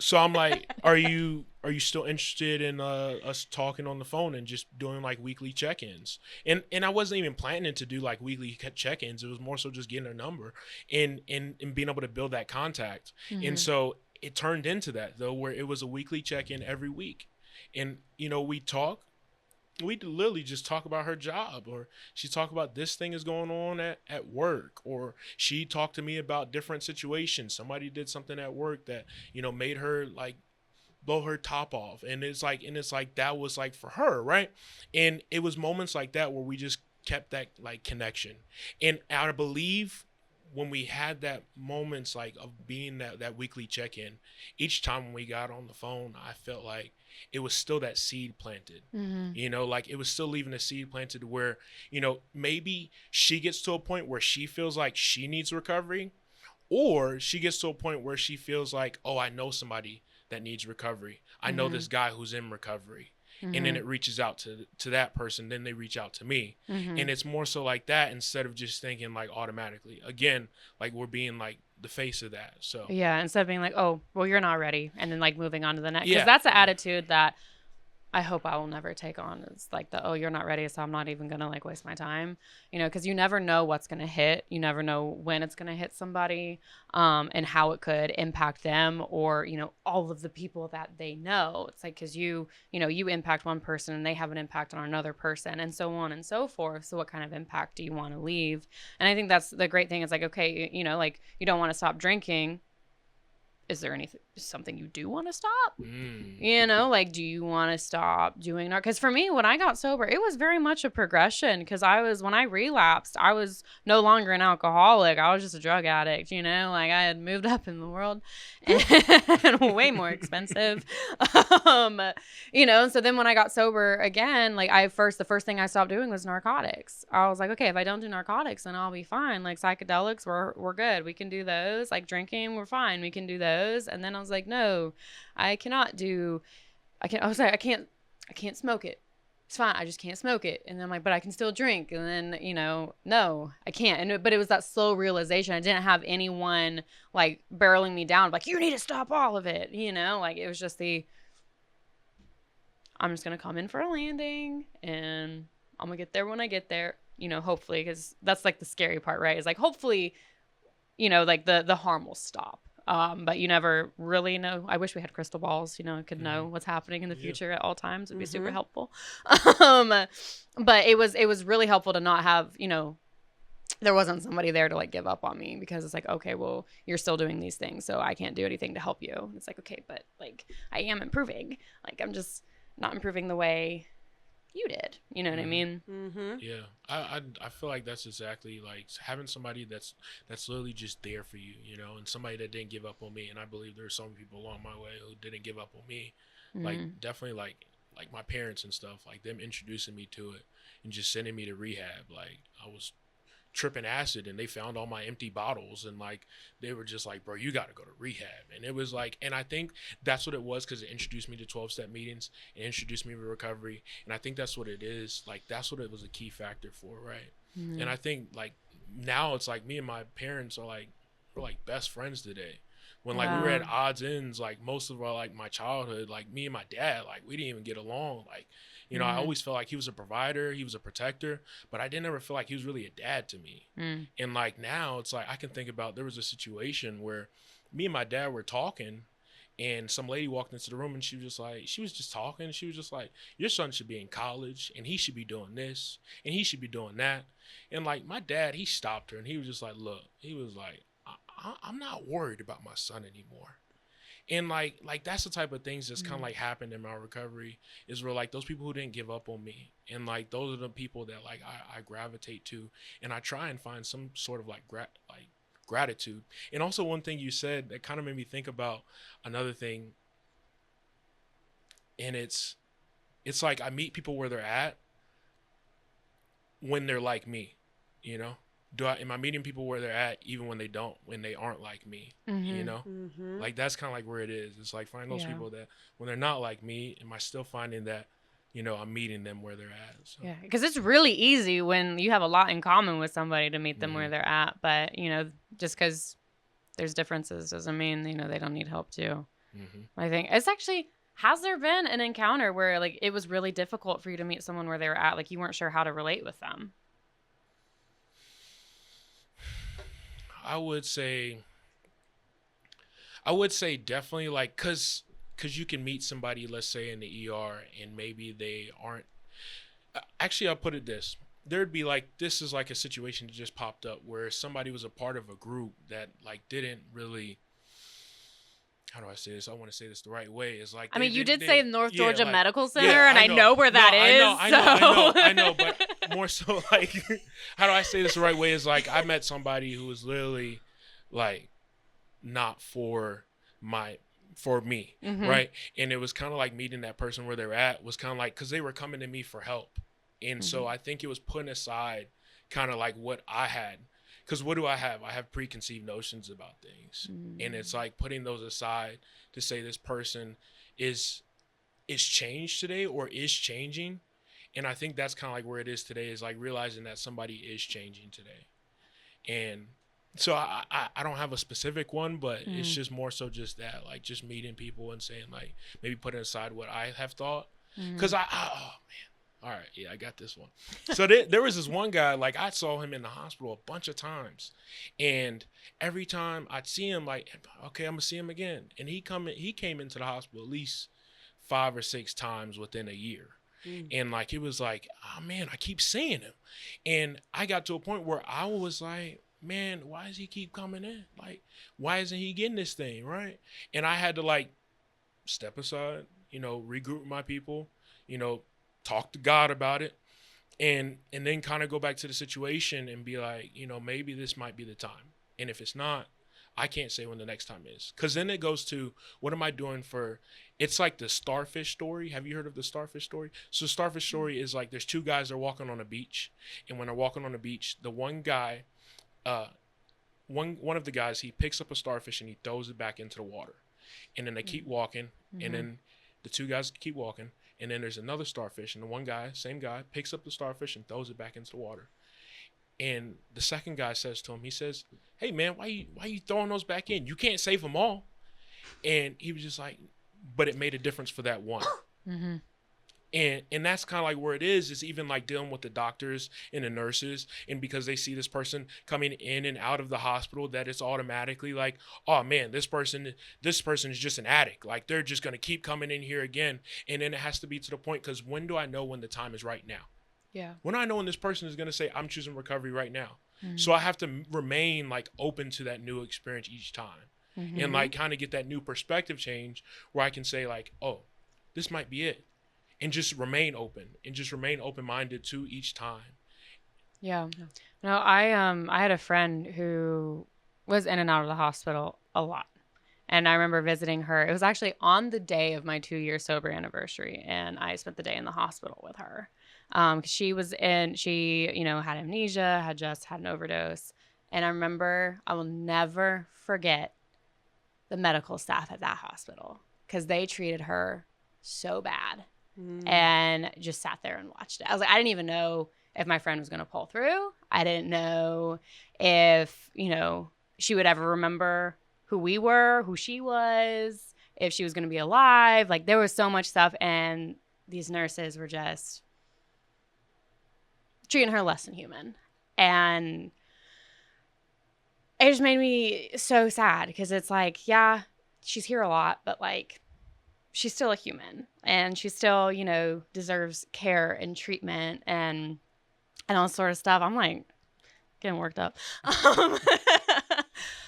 So I'm like, are you still interested in us talking on the phone and just doing like weekly check-ins? And I wasn't even planning to do like weekly check-ins. It was more so just getting her number and being able to build that contact. And so it turned into that though, where it was a weekly check-in every week. And, we'd literally just talk about her job, or she'd talk about this thing is going on at work, or she talked to me about different situations. Somebody did something at work that, made her like blow her top off. And it's like that was like for her. Right. And it was moments like that where we just kept that like connection. And I believe when we had that moments like of being that weekly check-in, each time when we got on the phone, I felt like it was still that seed planted, like it was still leaving a seed planted where, maybe she gets to a point where she feels like she needs recovery, or she gets to a point where she feels like, oh, I know somebody that needs recovery. I know this guy who's in recovery. And then it reaches out to that person. Then they reach out to me. And it's more so like that, instead of just thinking like automatically. Again, like we're being like the face of that. So yeah, instead of being like, oh, well, you're not ready, and then like moving on to the next. Because that's the attitude that I hope I will never take on. It's like oh, you're not ready, so I'm not even going to like waste my time, because you never know what's going to hit. You never know when it's going to hit somebody, and how it could impact them, or, all of the people that they know. It's like, cause you impact one person and they have an impact on another person, and so on and so forth. So what kind of impact do you want to leave? And I think that's the great thing. It's like, okay, like you don't want to stop drinking, is there something you do want to stop? You know, like, do you want to stop doing that? Because for me, when I got sober, it was very much a progression. Because when I relapsed, I was no longer an alcoholic. I was just a drug addict, you know, like I had moved up in the world and way more expensive. You know, and so then when I got sober again, like the first thing I stopped doing was narcotics. I was like, okay, if I don't do narcotics, then I'll be fine. Like psychedelics, we're good. We can do those. Like drinking, we're fine. We can do those. And then I was like, no, I can't smoke it. It's fine. I just can't smoke it. And then I'm like, but I can still drink. And then, you know, no, I can't. But it was that slow realization. I didn't have anyone like barreling me down, like, you need to stop all of it. You know, like it was just I'm just going to come in for a landing and I'm going to get there when I get there, you know, hopefully, because that's like the scary part, right? Is like, hopefully, you know, like the harm will stop. But you never really know. I wish we had crystal balls, you know, could know what's happening in the future at all times. It would be super helpful. But it was really helpful to not have, you know, there wasn't somebody there to like give up on me, because it's like, okay, well, you're still doing these things, so I can't do anything to help you. It's like, okay, but like I am improving. Like I'm just not improving the way you did. You know what I mean? Yeah. I feel like that's exactly like having somebody that's literally just there for you, you know, and somebody that didn't give up on me. And I believe there's some people along my way who didn't give up on me. Like definitely like my parents and stuff, like them introducing me to it and just sending me to rehab. Like I was tripping acid and they found all my empty bottles and like they were just like, bro, you got to go to rehab. And it was like, and I think that's what it was, because it introduced me to 12-step meetings and introduced me to recovery. And I think that's what it is, like that's what it was a key factor for, right? And I think like now it's like me and my parents are like, we're like best friends today. When like we were at odds ends, like most of our like my childhood, like me and my dad, like we didn't even get along. Like, you know, I always felt like he was a provider, he was a protector, but I didn't ever feel like he was really a dad to me. And like now it's like I can think about, there was a situation where me and my dad were talking and some lady walked into the room and she was just talking. She was just like, your son should be in college and he should be doing this and he should be doing that. And like my dad, he stopped her and he was just like, look, he was like, I'm not worried about my son anymore. And like that's the type of things that's kind of like happened in my recovery, is where like those people who didn't give up on me, and like those are the people that like I gravitate to, and I try and find some sort of like gratitude. And also one thing you said that kind of made me think about another thing, and it's like I meet people where they're at when they're like me, you know. Am I meeting people where they're at even when they aren't like me, you know? Like that's kind of like where it is. It's like finding those people that when they're not like me, am I still finding that, you know, I'm meeting them where they're at. So. Yeah, because it's really easy when you have a lot in common with somebody to meet them where they're at. But, you know, just because there's differences doesn't mean, you know, they don't need help too. I think it's actually, has there been an encounter where like it was really difficult for you to meet someone where they were at, like you weren't sure how to relate with them? I would say definitely, like, cause you can meet somebody, let's say in the ER, and maybe they aren't. Actually, I'll put it this: there'd be like, this is like a situation that just popped up where somebody was a part of a group that like didn't really. How do I say this? I want to say this the right way. It's like, I mean, you did say North Georgia Medical Center, and I know where that is. I know, but more so like, how do I say this the right way? Is like, I met somebody who was literally like not for me, right? And it was kind of like meeting that person where they're at was kind of like, because they were coming to me for help. And so I think it was putting aside kind of like what I had. Because what do I have? I have preconceived notions about things. And it's like putting those aside to say this person is changed today or is changing. And I think that's kind of like where it is today, is like realizing that somebody is changing today. And so I don't have a specific one, but it's just more so just that, like just meeting people and saying like, maybe putting aside what I have thought. Because oh man. All right, yeah, I got this one. So there was this one guy, like I saw him in the hospital a bunch of times, and every time I'd see him, like, okay, I'm gonna see him again. And he came into the hospital at least 5 or 6 times within a year. And like it was like, oh man, I keep seeing him. And I got to a point where I was like, man, why does he keep coming in? Like, why isn't he getting this thing, right? And I had to like step aside, regroup my people, talk to God about it, and then kind of go back to the situation and be like, maybe this might be the time. And if it's not, I can't say when the next time is. Because then it goes to, what am I doing for, it's like the starfish story. Have you heard of the starfish story? So the starfish story is like, there's two guys that are walking on a beach. And when they're walking on the beach, the one guy, one of the guys, he picks up a starfish and he throws it back into the water. And then they keep walking. And then the two guys keep walking. And then there's another starfish. And the one guy, same guy, picks up the starfish and throws it back into the water. And the second guy says to him, he says, hey, man, why you throwing those back in? You can't save them all. And he was just like, but it made a difference for that one. Mm-hmm. And that's kind of like where it is even like dealing with the doctors and the nurses. And because they see this person coming in and out of the hospital, that it's automatically like, oh, man, this person is just an addict. Like, they're just going to keep coming in here again. And then it has to be to the point, because when do I know when the time is right now? Yeah. When I know when this person is going to say, I'm choosing recovery right now. Mm-hmm. So I have to remain like open to that new experience each time. Mm-hmm. And like kind of get that new perspective change where I can say like, oh, this might be it. And just remain open and just remain open-minded to each time. Yeah. No, I had a friend who was in and out of the hospital a lot. And I remember visiting her. It was actually on the day of my 2-year sober anniversary. And I spent the day in the hospital with her. She had amnesia, had just had an overdose. And I remember, I will never forget the medical staff at that hospital, because they treated her so bad and just sat there and watched it. I was like, I didn't even know if my friend was going to pull through. I didn't know if, she would ever remember who we were, who she was, if she was going to be alive. Like, there was so much stuff. And these nurses were just treating her less than human. And it just made me so sad, because it's like, yeah, she's here a lot, but like, she's still a human, and she still, deserves care and treatment and all sort of stuff. I'm like getting worked up.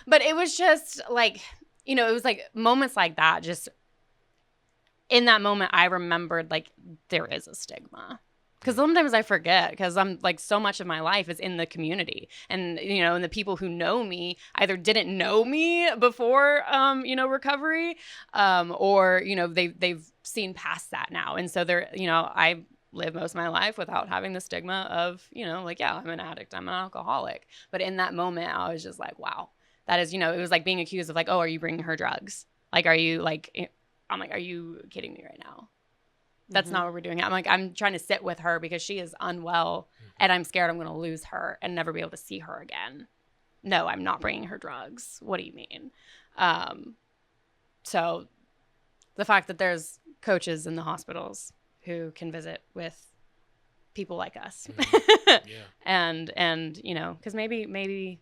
But it was just like, it was like moments like that. Just in that moment, I remembered like there is a stigma. Because sometimes I forget, because I'm like, so much of my life is in the community, and and the people who know me either didn't know me before recovery, or they've seen past that now, and so they're I live most of my life without having the stigma of like, yeah, I'm an addict, I'm an alcoholic. But in that moment, I was just like, wow, that is it was like being accused of like, oh, are you bringing her drugs? Like, are you like, I'm like, are you kidding me right now? That's not what we're doing. I'm like, I'm trying to sit with her because she is unwell, and I'm scared I'm going to lose her and never be able to see her again. No, I'm not bringing her drugs. What do you mean? So the fact that there's coaches in the hospitals who can visit with people like us, and because maybe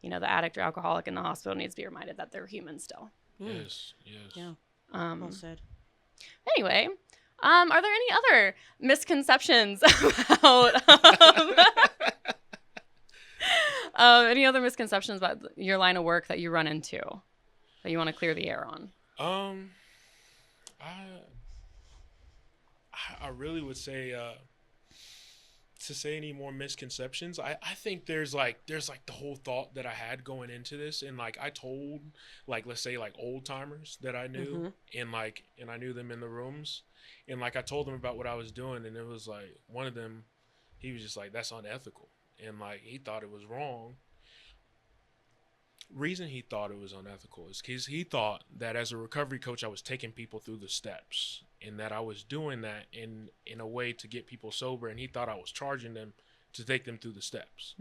the addict or alcoholic in the hospital needs to be reminded that they're human still. Yes. Yeah. Well said. Anyway. Are there any other misconceptions about any other misconceptions about your line of work that you run into that you want to clear the air on? I really would say to say any more misconceptions. I think there's like the whole thought that I had going into this, and like I told like, let's say like old timers that I knew, and I knew them in the rooms. And like I told them about what I was doing, and it was like one of them, he was just like, that's unethical. And like he thought it was wrong. Reason he thought it was unethical is because he thought that as a recovery coach, I was taking people through the steps, and that I was doing that in a way to get people sober. And he thought I was charging them to take them through the steps.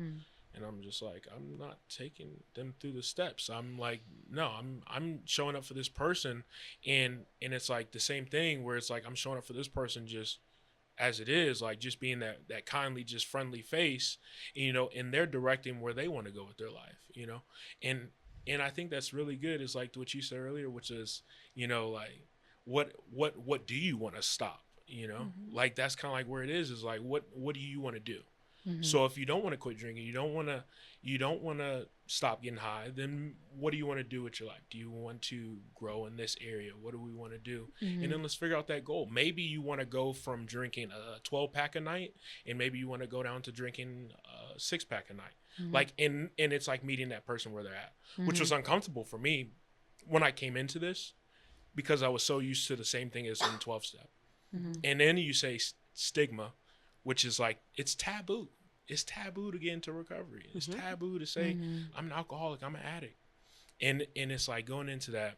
And I'm just like, I'm not taking them through the steps. I'm like, no, I'm showing up for this person. And it's like the same thing where it's like, I'm showing up for this person just as it is, like just being that kindly, just friendly face, and they're directing where they want to go with their life, and I think that's really good. It's like what you said earlier, which is, like, what do you want to stop? Like, that's kind of like where it is like, what do you want to do? So if you don't want to quit drinking, you don't want to stop getting high, then what do you want to do with your life? Do you want to grow in this area? What do we want to do? And then let's figure out that goal. Maybe you want to go from drinking a 12-pack a night, and maybe you want to go down to drinking a 6-pack a night. Like, and it's like meeting that person where they're at, which was uncomfortable for me when I came into this, because I was so used to the same thing as in 12-step. And then you say stigma, which is like, it's taboo. It's taboo to get into recovery. It's taboo to say, I'm an alcoholic, I'm an addict. And it's like going into that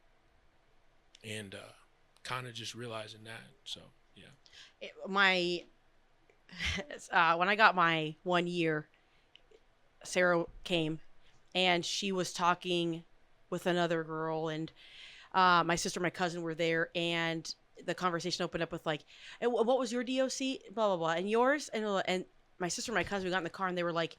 and kind of just realizing that. So, yeah. When I got my 1 year, Sarah came and she was talking with another girl, and my sister and my cousin were there, and the conversation opened up with like, what was your DOC? Blah, blah, blah. And yours? And my sister and my cousin, we got in the car and they were like,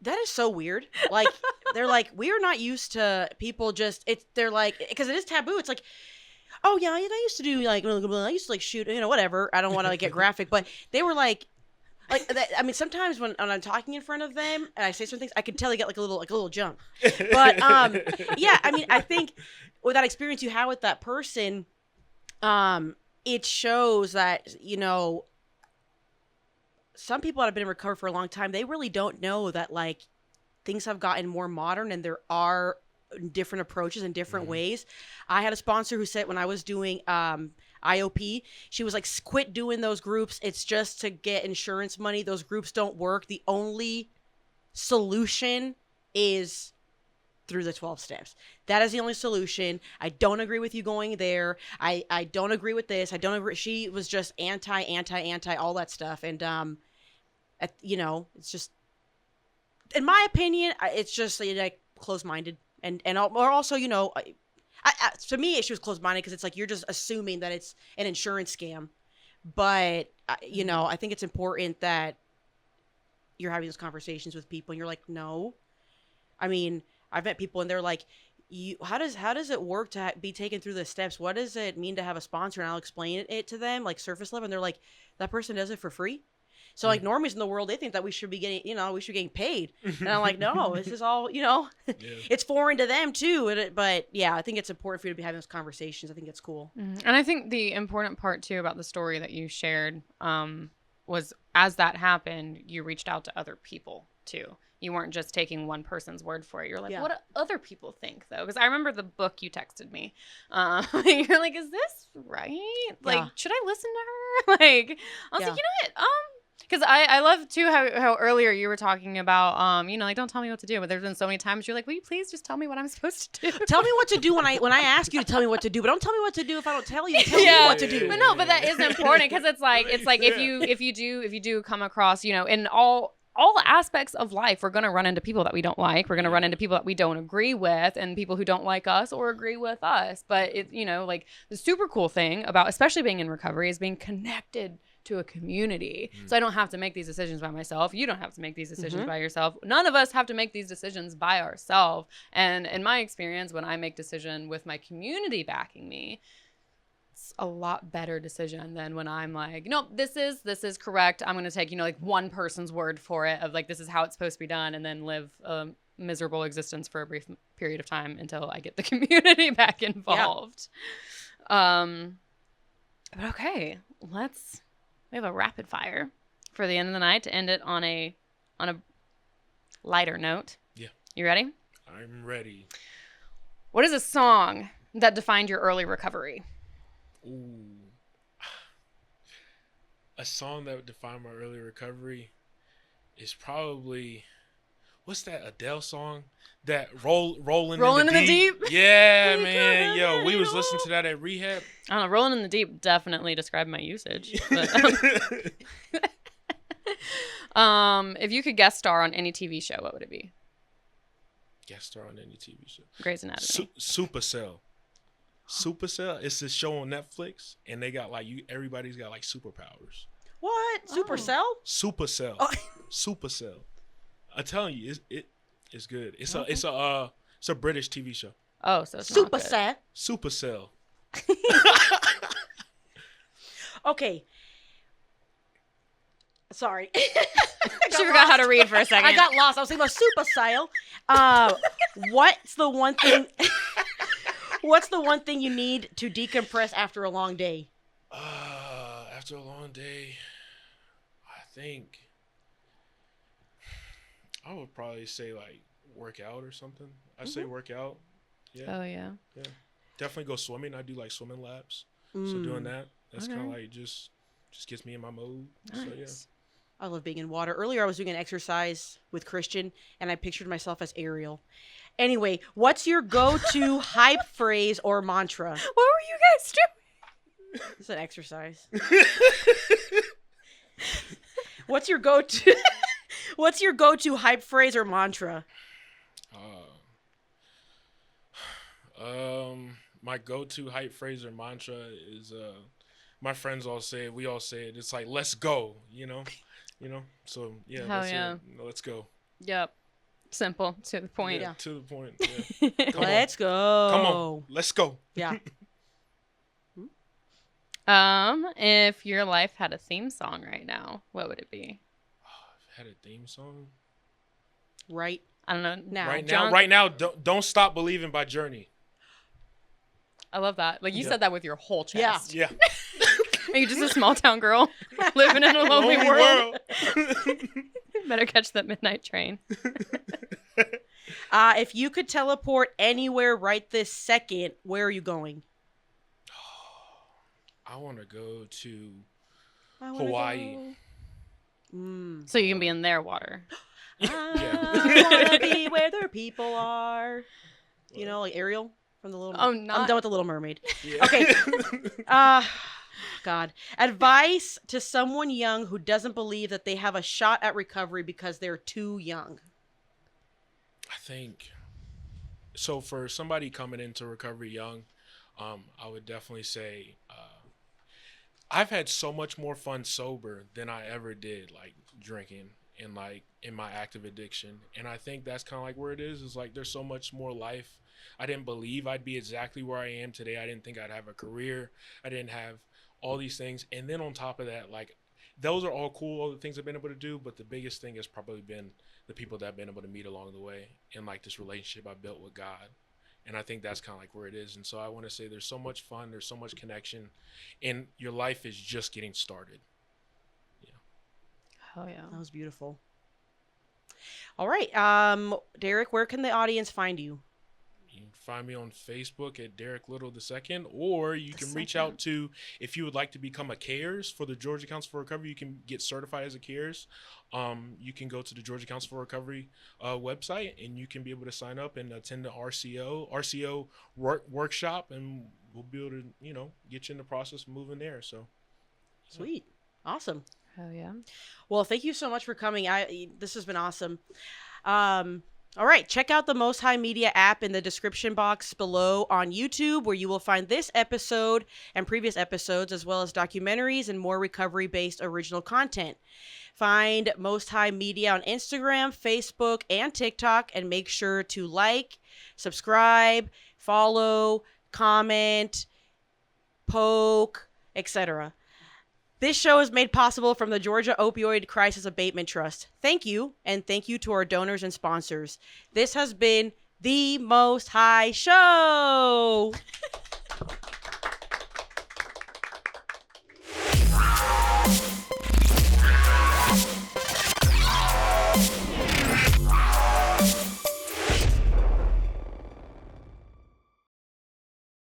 that is so weird. Like, they're like, we are not used to people just, they're like, because it is taboo. It's like, oh yeah, I used to do like, I used to like shoot, whatever. I don't want to like get graphic, but they were like that, I mean, sometimes when I'm talking in front of them and I say certain things, I can tell they get like a little jump. But yeah, I mean, I think with that experience you had with that person, it shows that, some people that have been in recovery for a long time, they really don't know that like things have gotten more modern and there are different approaches and different ways. I had a sponsor who said when I was doing IOP, she was like, quit doing those groups. It's just to get insurance money. Those groups don't work. The only solution is through the 12 steps. That is the only solution. I don't agree with you going there. I don't agree with this. I don't agree. She was just anti, all that stuff. And, it's just, in my opinion, it's just like closed-minded. Or also, to me, she was closed-minded because it's like you're just assuming that it's an insurance scam. But, I think it's important that you're having those conversations with people and you're like, no. I mean, I've met people and they're like, how does it work to be taken through the steps? What does it mean to have a sponsor? And I'll explain it to them, like surface level. And they're like, that person does it for free. So like normies in the world, they think that we should be getting, getting paid. And I'm like, no, this is all, it's foreign to them too. But yeah, I think it's important for you to be having those conversations. I think it's cool. And I think the important part too about the story that you shared was as that happened, you reached out to other people too. You weren't just taking one person's word for it. You're like, what do other people think, though? Because I remember the book you texted me. You're like, is this right? Like, should I listen to her? Like, I was like, you know what? Because I love, too, how earlier you were talking about, like, don't tell me what to do. But there's been so many times you're like, will you please just tell me what I'm supposed to do? Tell me what to do when I ask you to tell me what to do. But don't tell me what to do if I don't tell you. Tell me what to do. But no, but that is important because it's like if you do come across, in all aspects of life, we're going to run into people that we don't like. We're going to run into people that we don't agree with and people who don't like us or agree with us. But it, like the super cool thing about especially being in recovery is being connected to a community. So I don't have to make these decisions by myself. You don't have to make these decisions by yourself. None of us have to make these decisions by ourselves. And in my experience, when I make decision with my community backing me, it's a lot better decision than when I'm like, no, this is correct. I'm going to take, like one person's word for it of like, this is how it's supposed to be done, and then live a miserable existence for a brief period of time until I get the community back involved. Yeah. But okay, we have a rapid fire for the end of the night to end it on a lighter note. Yeah. You ready? I'm ready. What is a song that defined your early recovery? Ooh. A song that would define my early recovery is probably, what's that Adele song? That Rolling in the Deep? Yeah, man. Yo, we was listening to that at rehab. I don't know. Rolling in the Deep definitely described my usage. But, if you could guest star on any TV show, what would it be? Guest star on any TV show? Grey's Anatomy. Supercell. Supercell. It's this show on Netflix, and they got like everybody's got like superpowers. What? Supercell? Supercell. Oh. Supercell. I'm telling you, it's good. It's a British TV show. Oh, so it's Supercell. Supercell. Okay. Sorry. she forgot how to read for a second. I got lost. I was thinking about super sale. What's the one thing? What's the one thing you need to decompress after a long day? After a long day, I think I would probably say like work out or something. I say work out. Yeah. Oh yeah. Yeah. Definitely go swimming. I do like swimming laps. So doing that's kind of like just gets me in my mode. Nice. So yeah. I love being in water. Earlier, I was doing an exercise with Christian, and I pictured myself as Ariel. Anyway, what's your go-to hype phrase or mantra? What were you guys doing? It's an exercise. What's your go-to? What's your go-to hype phrase or mantra? My go-to hype phrase or mantra is my friends all say it. We all say it. It's like let's go. So yeah, Hell that's yeah. it. Let's go. Yep. Simple, to the point. Yeah, to the point. Yeah. Let's go. Come on, let's go. Yeah. If your life had a theme song right now, what would it be? Had a theme song. Right. I don't know. Now. Right now, don't stop believing by Journey. I love that. Like you said that with your whole chest. Yeah. Are you just a small town girl living in a lonely world? Better catch that midnight train. If you could teleport anywhere right this second, where are you going? I want to go to Hawaii. So you can be in their water. I want to be where their people are. You know, like Ariel from the Little Mermaid. I'm done with the Little Mermaid. Yeah. Okay. God. Advice to someone young who doesn't believe that they have a shot at recovery because they're too young. I think so. For somebody coming into recovery young, I would definitely say I've had so much more fun sober than I ever did like drinking and like in my active addiction. And I think that's kind of like where it is like there's so much more life. I didn't believe I'd be exactly where I am today. I didn't think I'd have a career. I didn't have all these things. And then on top of that, like those are all cool, all the things I've been able to do. But the biggest thing has probably been the people that I've been able to meet along the way and like this relationship I built with God. And I think that's kind of like where it is. And so I want to say there's so much fun. There's so much connection. And your life is just getting started. Oh, yeah. That was beautiful. All right. Derek, where can the audience find you? You can find me on Facebook at Derek Little II, or you can reach out to, if you would like to become a CARES for the Georgia Council for Recovery, you can get certified as a CARES. You can go to the Georgia Council for Recovery website, and you can be able to sign up and attend the RCO workshop, and we'll be able to, get you in the process of moving there. So, Sweet. Awesome. Oh, yeah. Well, thank you so much for coming. This has been awesome. All right, check out the Most High Media app in the description box below on YouTube, where you will find this episode and previous episodes, as well as documentaries and more recovery-based original content. Find Most High Media on Instagram, Facebook, and TikTok, and make sure to like, subscribe, follow, comment, poke, etc. This show is made possible from the Georgia Opioid Crisis Abatement Trust. Thank you, and thank you to our donors and sponsors. This has been the Most High Show.